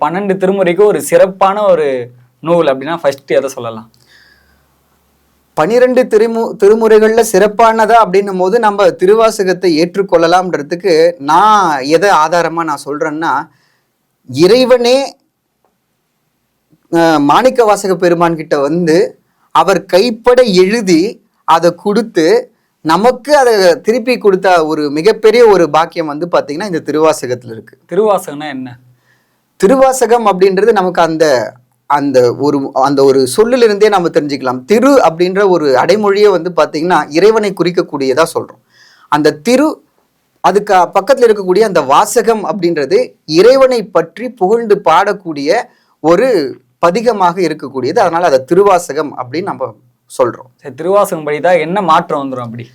12 திருமுறைக்கு ஒரு சிறப்பான ஒரு நூல் அப்படின்னா ஃபர்ஸ்ட் எதை சொல்லலாம்? 12 திருமுறைகள்ல சிறப்பானதா அப்படின்னும் போது நம்ம திருவாசகத்தை ஏற்றுக்கொள்ளலாம்ன்றதுக்கு நான் எதை ஆதாரமா நான் சொல்றேன்னா, இறைவனே மாணிக்க வாசக பெருமான் கிட்ட வந்து அவர் கைப்பட எழுதி அதை கொடுத்து நமக்கு அதை திருப்பி கொடுத்த ஒரு மிகப்பெரிய ஒரு பாக்கியம் வந்து பாத்தீங்கன்னா இந்த திருவாசகத்துல இருக்கு. திருவாசகம்னா என்ன? திருவாசகம் அப்படின்றது நமக்கு அந்த ஒரு சொல்லிலிருந்தே நம்ம தெரிஞ்சுக்கலாம். திரு அப்படின்ற ஒரு அடைமொழியை வந்து பாத்தீங்கன்னா இறைவனை குறிக்கக்கூடியதா சொல்றோம். அந்த திரு அதுக்கு பக்கத்துல இருக்கக்கூடிய அந்த வாசகம் அப்படின்றது இறைவனை பற்றி புகழ்ந்து பாடக்கூடிய ஒரு பதிகமாக இருக்கக்கூடியது. அதனால அதை திருவாசகம் அப்படின்னு நம்ம சொல்றோம். திருவாசகம் படித்தா என்ன மாற்றம் வந்துடும்? அப்படி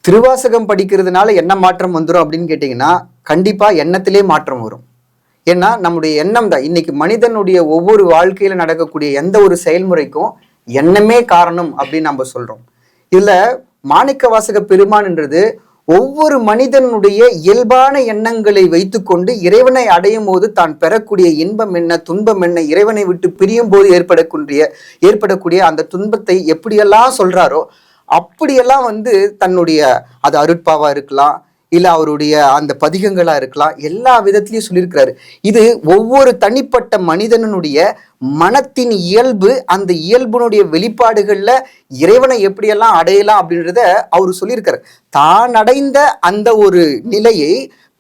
திருவாசகம் படிக்கிறதுனால என்ன மாற்றம் வந்துடும் அப்படின்னு கேட்டீங்கன்னா, கண்டிப்பா எண்ணத்திலே மாற்றம் வரும். ஏன்னா நம்முடைய எண்ணம் தான் இன்னைக்கு மனிதனுடைய ஒவ்வொரு வாழ்க்கையில நடக்கக்கூடிய எந்த ஒரு செயல்முறைக்கும் எண்ணமே காரணம் அப்படின்னு நம்ம சொல்றோம். இதுல மாணிக்க வாசக பெருமான்ன்றது ஒவ்வொரு மனிதனுடைய இயல்பான எண்ணங்களை வைத்துக்கொண்டு இறைவனை அடையும் போது தான் பெறக்கூடிய இன்பம் என்ன, துன்பம் என்ன, இறைவனை விட்டு பிரியும் போது ஏற்படக்கூடிய அந்த துன்பத்தை எப்படியெல்லாம் சொல்றாரோ அப்படியெல்லாம் வந்து தன்னுடைய அது அருட்பாவா இருக்கலாம், இல்ல அவருடைய அந்த பதிகங்களா இருக்கலாம், எல்லா விதத்திலையும் சொல்லியிருக்கிறாரு. இது ஒவ்வொரு தனிப்பட்ட மனிதனுடைய மனத்தின் இயல்பு, அந்த இயல்புனுடைய வெளிப்பாடுகள்ல இறைவனை எப்படியெல்லாம் அடையலாம் அப்படின்றத அவரு சொல்லியிருக்காரு. தான் அடைந்த அந்த ஒரு நிலையை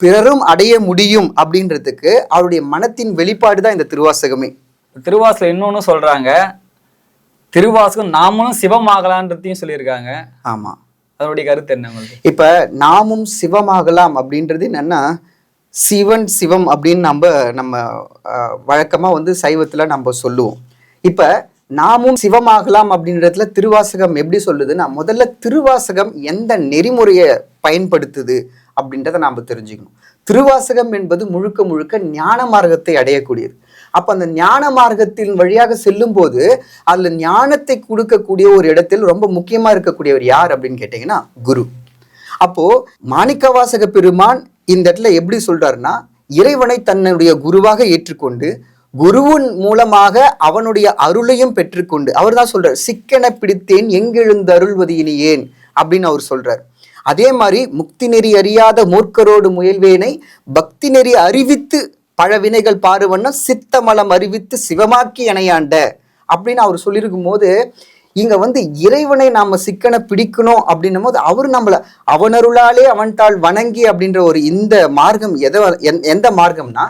பிறரும் அடைய முடியும் அப்படின்றதுக்கு அவருடைய மனத்தின் வெளிப்பாடு தான் இந்த திருவாசகமே. திருவாசகம் இன்னொன்னு சொல்றாங்க, திருவாசகம் நாமளும் சிவமாகலான்றதையும் சொல்லியிருக்காங்க. ஆமா, அதனுடைய கருத்து என்ன உங்களுக்கு? இப்ப நாமும் சிவமாகலாம் அப்படின்றது என்னன்னா, சிவன் சிவம் அப்படின்னு நம்ம வழக்கமா வந்து சைவத்துல நம்ம சொல்லுவோம். இப்ப நாமும் சிவமாகலாம் அப்படின்றதுல திருவாசகம் எப்படி சொல்லுதுன்னா, முதல்ல திருவாசகம் எந்த நெறிமுறையை பயன்படுத்துது அப்படின்றத நாம தெரிஞ்சுக்கணும். திருவாசகம் என்பது முழுக்க முழுக்க ஞான மார்க்கத்தை அடையக்கூடியது. அப்ப அந்த ஞான மார்க்கத்தின் வழியாக செல்லும் போது அதுல ஞானத்தை கொடுக்கக்கூடிய ஒரு இடத்தில் ரொம்ப முக்கியமா இருக்கக்கூடியவர் யார் அப்படின்னு கேட்டீங்கன்னா குரு. அப்போ மாணிக்க வாசக பெருமான் இந்த இடத்துல எப்படி சொல்றாருன்னா, இறைவனை தன்னுடைய குருவாக ஏற்றுக்கொண்டு குருவின் மூலமாக அவனுடைய அருளையும் பெற்றுக்கொண்டு அவர் தான் சொல்றார், சிக்கென பிடித்தேன் எங்கெழுந்து அருள்வது இனி ஏன் அப்படின்னு அவர் சொல்றார். அதே மாதிரி முக்தி நெறி அறியாத மூர்க்கரோடு முயல்வேனை பக்தி நெறி அறிவித்து பழவினைகள் பாருவண்ணம் சித்தமலம் அறிவித்து சிவமாக்கி இணையாண்ட அப்படின்னு அவர் சொல்லியிருக்கும் போது, இங்க வந்து இறைவனை நாம சிக்கன பிடிக்கணும் அப்படின்னும் போது அவரு நம்மள அவனருளாலே அவன்தாள் வணங்கி அப்படின்ற ஒரு இந்த மார்க்கம் எந்த மார்க்கம்னா